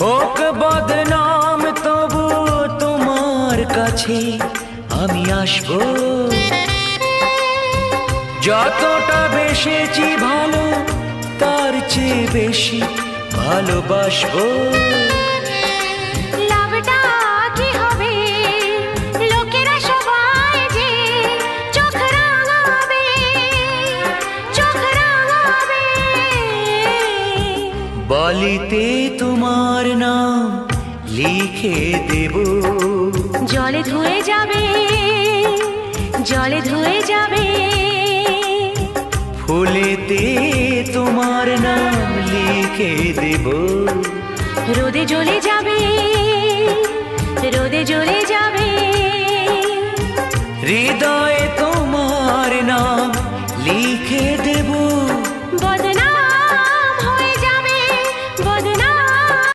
হোক বদনাম তবু তোমার কাছে আমি আসবো। যতটা বেসেছি ভালো তার চেয়ে বেশি ভালোবাসবো। লাভটা কি হবে লোকেরা সবাই যে চোখ রাঙাবে, চোখ রাঙাবে। বালিতে তোমার নাম লিখে দেব, জলে ধুয়ে যাবে, জলে ধুয়ে যাবে। ফুলেতে তোমার নাম লিখে দেব, রোদে জ্বলে যাবে।